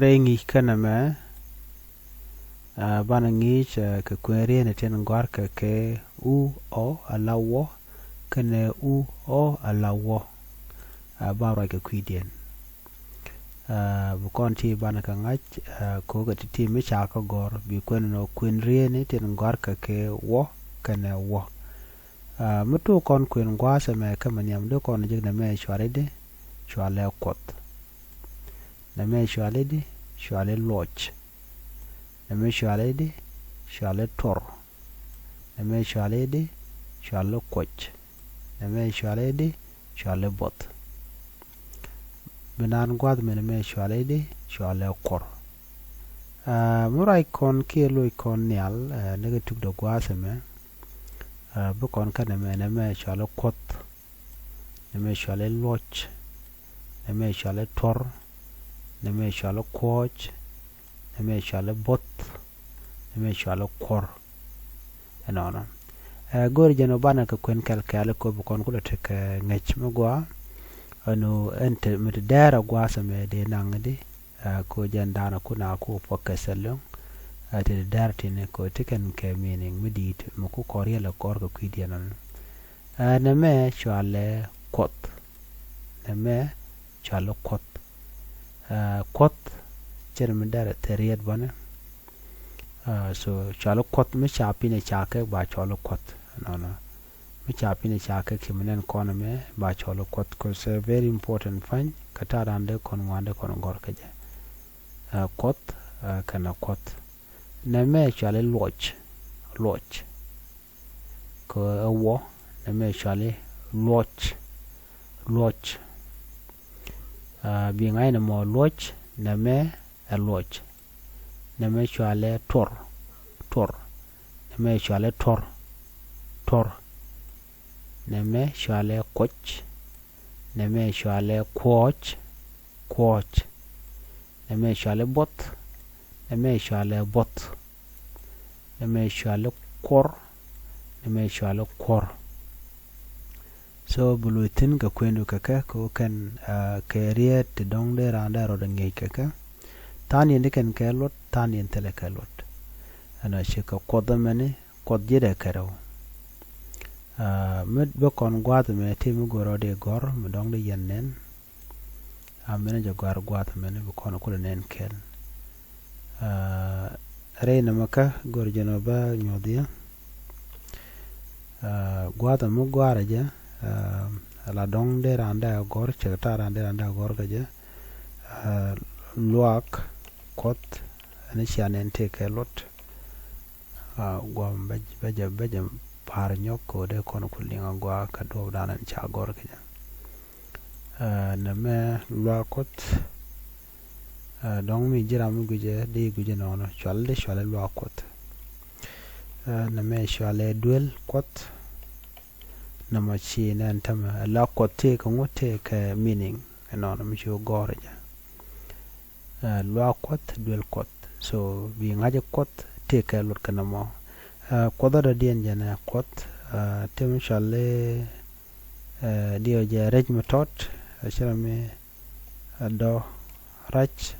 rengi kana me bana ngi ke kwere ne ten ngwar ke u o alawo kene u o alawo ba ra ke kwidien bu kon ti bana ka ngach ko ga ti mi cha ka gor bi kwen no kwen re ne ten ngwar ke wo kene wo mutu kon kwen ngwa se me ka manyam do kon jig na me shware de shwale kot na me shwale de shwale loch na me shwale de shwale tor na me shwale de shwale koch na me shwale de shwale bot binan gwad me na me shwale de shwale kor murai kon ke loy kon nyal ne tuk do gwa se me bu kon ka na me shwale kot na me shwale loch na me shwale tor na me shwale koch na me shwale bot na me shwale kor enona gor jeno bana ka kwen kal kale ko bu kon kula tek ngech magwa anu ente mit dara gwa sa me de nangdi ko jandana kuna ko pokasalong ate darti ne ko teken ke meaning midit mo ko koriela kor ko kwidianan na me shwale kot na me shwale kot kot chermi dara teriet bana so shwale kot me chapi ne chake ba shwale kot no mi chapi ne chake kimenen kono me ba shwale kot ko se very important fan kata rande kon wande kon gor kaje kot kana kot na me shwale loch ko wo na me shwale loch bi ngai na mo loch na me loch na me shwale tor na me shwale tor na me shwale koch na me shwale koch na me shwale bot na me shwale bot na me shwale kor na me shwale kor so bulutin ka kwenu kaka ko kan keriet dong de randa ro de ngai kaka tani ne kan kelot tani entele kelot ana shika kodamane kodjede karo med be kon gwat me tim goro de gor me dong de yenen amene je gor gwat me ne be kon ko nen kel reina maka gor jeno ba nyodia gwat mu gwara je la dong de randa gor cheta randa gor gaje luak kot ne chanen te kelot gwam baje par nyoko de kono kulinga gwa ka do danan cha gor gaje na me luakot dong mi jira mu guje de guje nono chwale luakot na me chwale duel kot na ma chi nan tama la kote ko ngote ka meaning nono mi chu gor ja lwa kot duel kot so bi ngaje kot te ka lot kana mo koda da dien jana kot tem shale dio je rej metot shirame do rach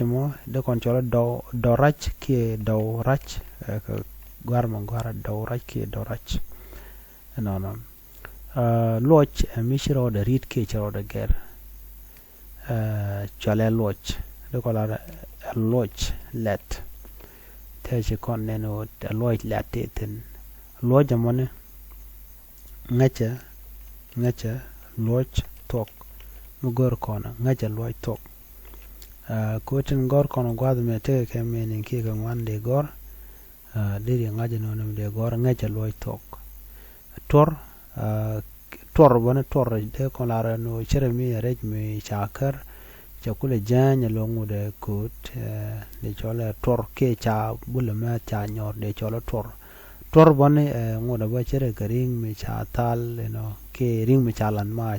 mo de kon chola do rach ke do rach gwar mo gwara do rach ke do rach no loch mishro de rit ke chro de ger chale loch de kola loch let te je kon neno de loch let ten loch amone ngacha loch tok mugor kona ngacha loch tok ko tin gor kono gwad me te ke menin ki ga wande gor de ngaje no de gor ngacha loch tok tor bone tor de kon la no cheremi rej mi chakar chakule janya longu de kut de chole tor ke cha bulama cha nyor de chole tor bone ngoda ba chere garing mi cha tal no ke ring mi chalan ma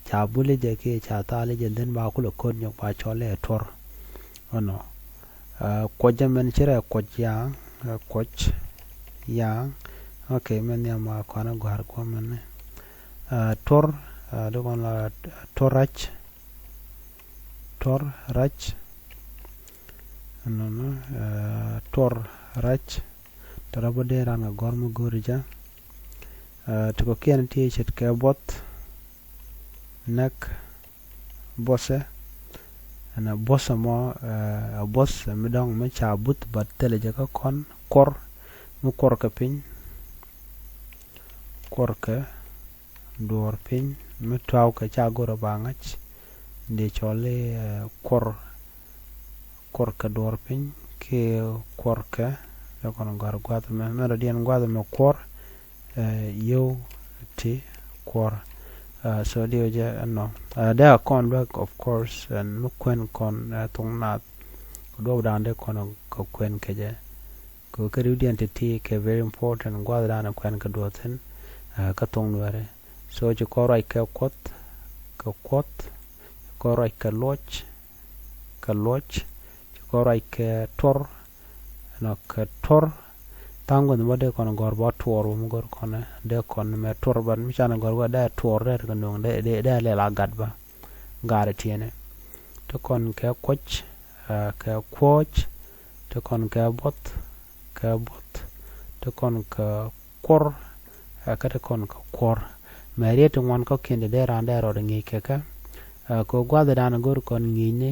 cha bule je ke cha tal je den ba kulo kon nyok ba chole tor ono ko jamen chere koch ya okay men ya ma kwana gwar ko men tor do kon la torach tor rach no tor rach tarabo de ranga gormu gorija to ko ken ti chet ke bot nak bosse ana bossa mo a boss midong me cha but bat tele ka kon kor mu kor ka pin kor ka dor pin mu taw ka cha goro bangach de chole kor ka dor pin ke kor ka kon gar gwat me dien gwat me kor yo ti kor so dio je no there kon work of course and mukwen kon tung na do dande kon ko kwen ke je ko kari identity ke very important gwat dana kwen ka do ten ka tung ware so je ko rai ka kot ko rai ka loch ko rai ka tor no ka tor tango no de kon gor ba tor mo gor kon de kon me tor ban mi chana gor da tor de ko no de le la gad ba gare tiene to kon ka koch to kon ka bot to kon ka kor ka to kon ka kor mari to won ko kende de rande ro de ngi ke ka ko gwa da na gor kon ngi ne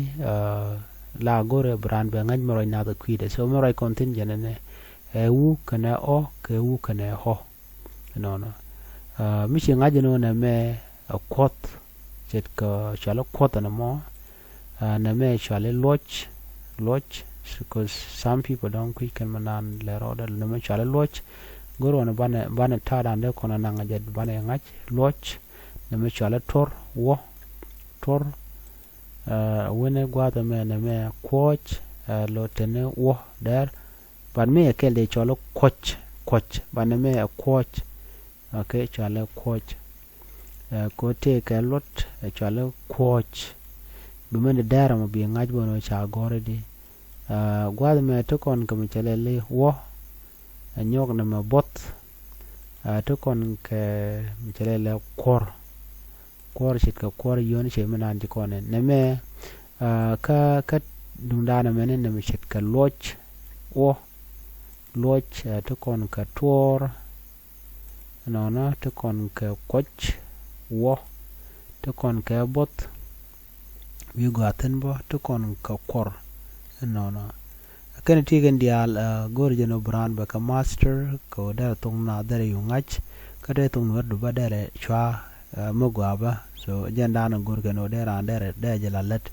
la gore brand be ngaj mo na da kwide so mo rai kontin jene wu kana o ke wu kana ho no mi chi ngaj no na me a quote jet ka chala quote na mo na me chale loch because some people don't quick can manan le roda na me chale loch goro na bana ta dan de kona na ngaj bana ngaj loch na me chale tor wene gwada me na me coach lo tene wo der ban me ke le cholo coach ban me a coach okay chalo coach ko te ke lot chalo coach du me der mo bi ngaj bono cha gore di gwada me to kon kam chale le wo nyok na me bot to kon ke chale le kor chit ka kor yon che manan ji kone ne me ka dundana menen ne me chit ka loch to kon ka tor no to kon ka koch to kon ka bot wi gaten bo to kon ka kor no kan ti gen dial gorje no brand ba ka master ko da tung na dare yungach ka da tung wer du ba dare chwa mogwaba so janda na gurga no dera de jalalet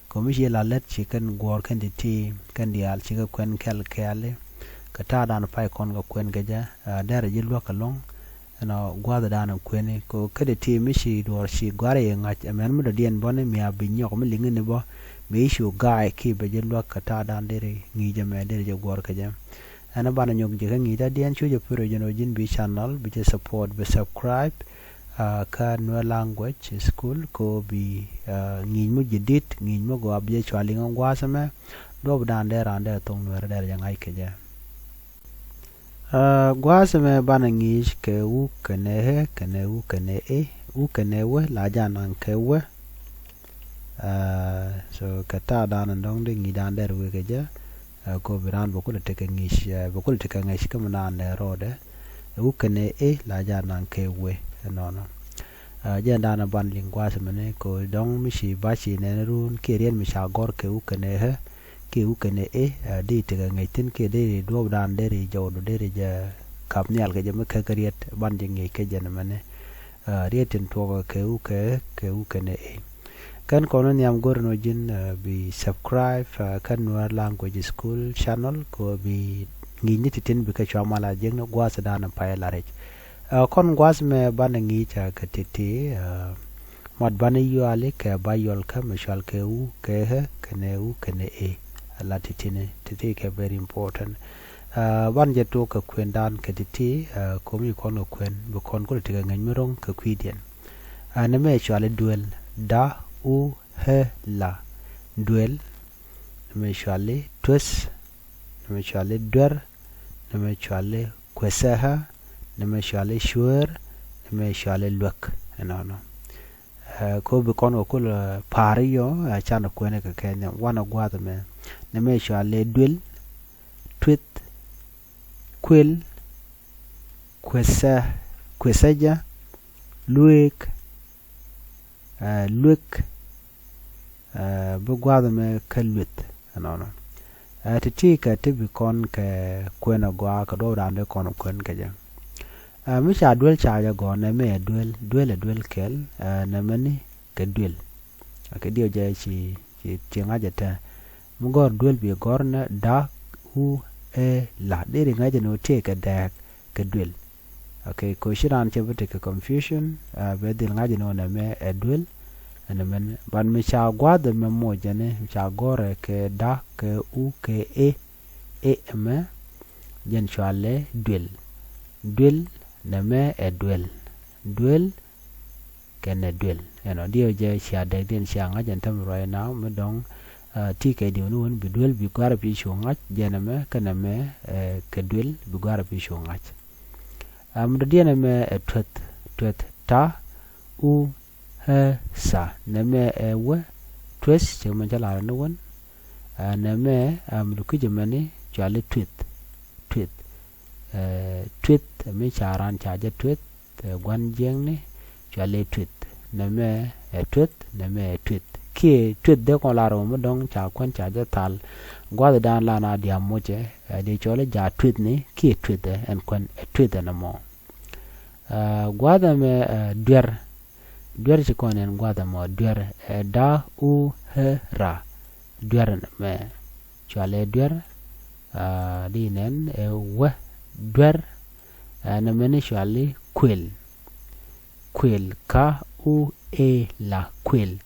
ko mi jalalet chi kan gor kan ti kan dial chi ka kwen kele ka ta dan pai kon ga kwen ga ja dera jilwa ka long no gwada dan kwen ko kada ti mi shi dor shi gware nga amen mu dien bone mi abinyo ko mi lingi ne bo mi shu ga ki be jilwa ka ta dan dere ngi je me dere je gor ka ja ana bana nyog je ngi da dien chu je puro je no jin bi channel bi je support be subscribe ka no language school ko bi ngi mu jidit ngi mu go abje chwali ngwa sama do dan de rande tong no der jang ai ke ja gwa sama bana ngi ke u kene u kene we la janan ke we so kata dan dong de ngi dan der we ke ja ko biran bo ko te ke ngi bo ko te ke ngi ke manan ne rode u kene la janan ke we no jenda na ban lingwa semene ko dong mi shi ba shi ne run ke rien mi sha gor ke u kene di te ga ngaitin ke de do dan de ri jo do de ri ja kap nyal ke jame ke kriet ban je ngi ke jene mane rietin to ke u kene kan kono nyam gor no jin bi subscribe kan no language school channel ko bi ngi ni titin bi ka chamala jeng no gwa sa dan pa la rech kon gwas me banangi cha katiti mad bani yuale ke bayol ka mishal ke u ke kene la titine titi ke very important ban je to ka kwendan katiti ko mi kon kwen bu kon ko tiga nganyurong ka kwidien ne me chale duel da u he la duel me chale twis me chale dur me chale kwesaha neme shale shuer neme shale lwak no ko be kon ko la pari yo chana ko ne ka kenya wana gwa me ne me shale dwel twit kwel kwesaja luik luik be gwa me kalwit anono ti ka te bi kon ka kwena gwa ka do rande kon kwen ka ja mi cha dwel cha ja go ne me dwel kel ne mani ka dwel ka dio ja chi nga ja ta mu gor dwel bi gor na da hu la de ri nga ja no te ka da ka dwel okay ko shiran che bute ka confusion be dil nga ja no na me dwel ne men ban mi cha gwa de me mo ja ne cha gore ke da ke u ke e me jen chale dwel na me dwel kene dwel dio je sia de den sia nga jan tam roi now me dong ti ke di nu bi dwel bi gwara bi shu nga jena me kana me ke dwel bi gwara bi shu nga do dia me twet ta u sa na me we twes che man jala no won na me do ku je mani chale tweet mi charan cha je tweet gwan jeng ni chale tweet na me tweet ki tweet de ko la ro mo dong cha kwan cha je tal gwa de dan la na dia mo je de chole ja tweet ni ki tweet en kwan tweet na mo gwa da me dwer ci kon en gwa da mo dwer da u ra dwer me chale dwer di nen we dwer na meni shwali kwel ka u la kwel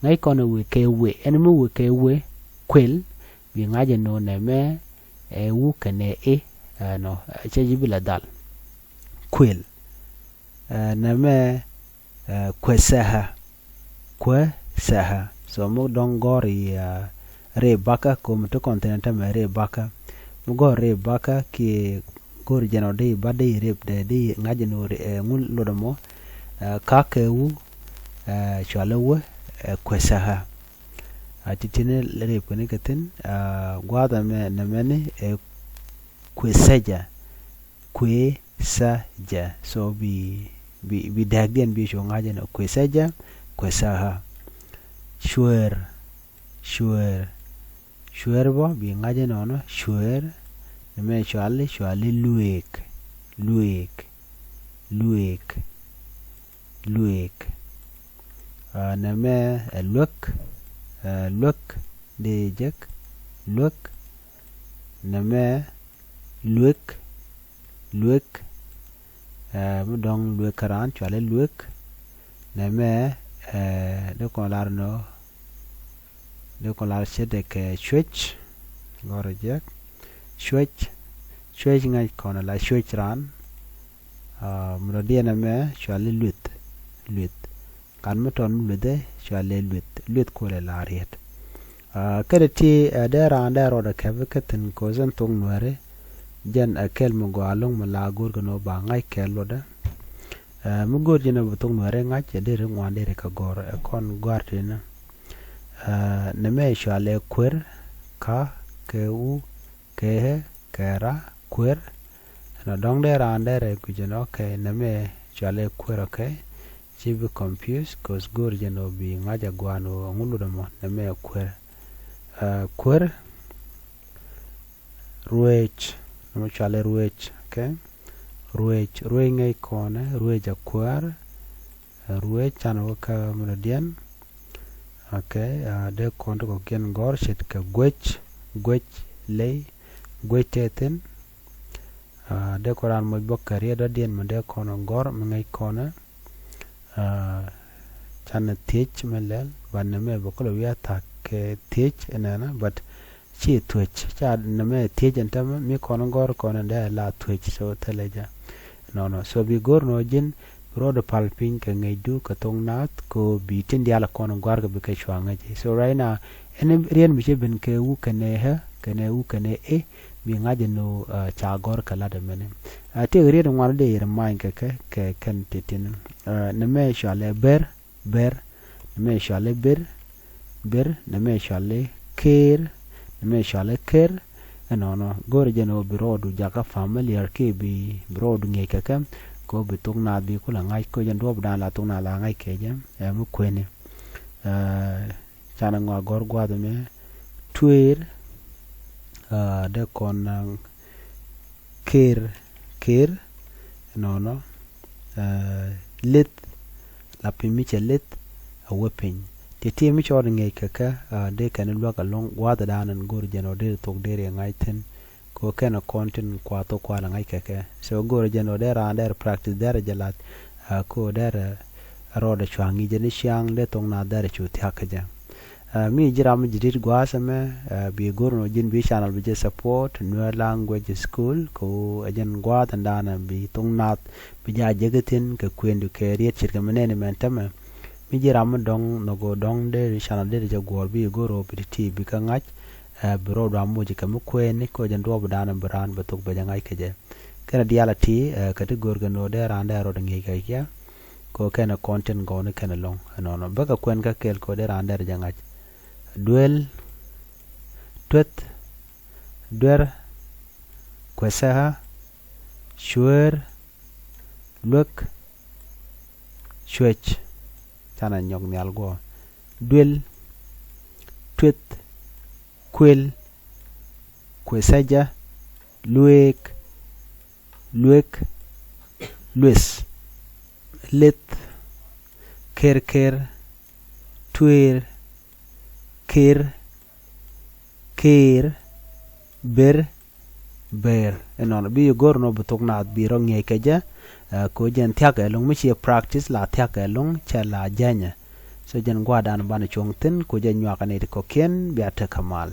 ngai kono we ke we en mu we ke we kwel bi ngaje no na me wu kane no che jibila dal kwel na me kwesaha so mu don gori re baka ko mu to kontinenta me re baka mu go re baka ki gor jeno de bade rep de ngaje no ngul lodomo ka ke wu chalawe kwesaha atitine rep ne katin gwada me na mene kwesaja so bi dagden bi sho ngaje no kwesaha shuer bo bi ngaje no shuer me shwali luek na me luk de jek luk na me luek mu dong luek ran shwali luek na me de ko lar shede ke switch goro jek switch ngai kono la switch ran mro dia na me shwali lut kan mo ton lude shwali lut ko le lariet kada ti da ran da ro da kavikatin ko zan tong nuare jan akel mo galong mala gur no ba ngai kelo da mu gor jina butong nuare ngai de re ngwande re ka gor kon gwartina na me shwali kwer ka ke u ke kera kwer na dong de ran de re ku jeno ke na me chale kwer okay chi be confused cause gor jeno bi ngaja gwano ngulu do mo na me kwer ruech no chale ruech okay ruech ngai kone rueja kwer ruech ano ka mradian okay de konto ko ken gor shit ka gwech lei gweteten de koran mo bokkari do dien mo de kono gor mo ngai kona chan tech melel ban me bokolo wiya tak tech enana but chi twitch cha na me tech entam mi kono gor kono de la twitch so teleja no so bi gor no jin rodo palping ka ngai du ka tong nat ko bi tin dia la kono gor ga bi ka chwanga ji so right now en rien mi ben ke wu kane bi ngaje no cha gor kala de mene te rien ngwar de yer main ke kan titin na me shale ber neme shwale bir neme shwale kir neme shwale kir no gore jeno birodu jaka familiar ke bi birodu nge kaka ko bitung na bi kula ngai ko jan do bdan la tung na la ngai ke jam mu kwene chana ngwa gor gwa de me tuer de kon kir no lit la pimiche lit a weapon te mi chod ngai kaka de kan lwa ka long gwa da danan gor jeno de tok de ngai ten ko kana content kwa to kwa la ngai kaka so gor jeno de ra der practice der jalat ko der ro de chwangi jeni syang de tong na der chu thya ka ja mi jiram jirit gwa sama bi gor no jin bi channel bi support new language school ko ajen gwa tan dana bi tong na bi ja jegatin ka kwendu ke riet chit ka menene mentama mi jiram dong no go dong de channel de ja gor bi goro bi ti bi ka ngach bro da mo ji ka mu kwen ko jan do dana bran ba tok ba ja ngai ke je kana dialati ka te gor ga no de ran da ro de ngai ka ya ko kana content go ne kana long no ba ka kwen ka kel ko de ran da ja ngach duel twet dwer kwesaha shwer luk shwech chana nyok nyal go duel twet kwel kwesaja luek lwes lit ker twer kir ber enon bi gor no butok na bi rong ye keja ko jen thyak elong mi chi practice la thyak elong chala janya so jen gwa dan ban chong tin ko jen nyak ne ko ken bi ata kamal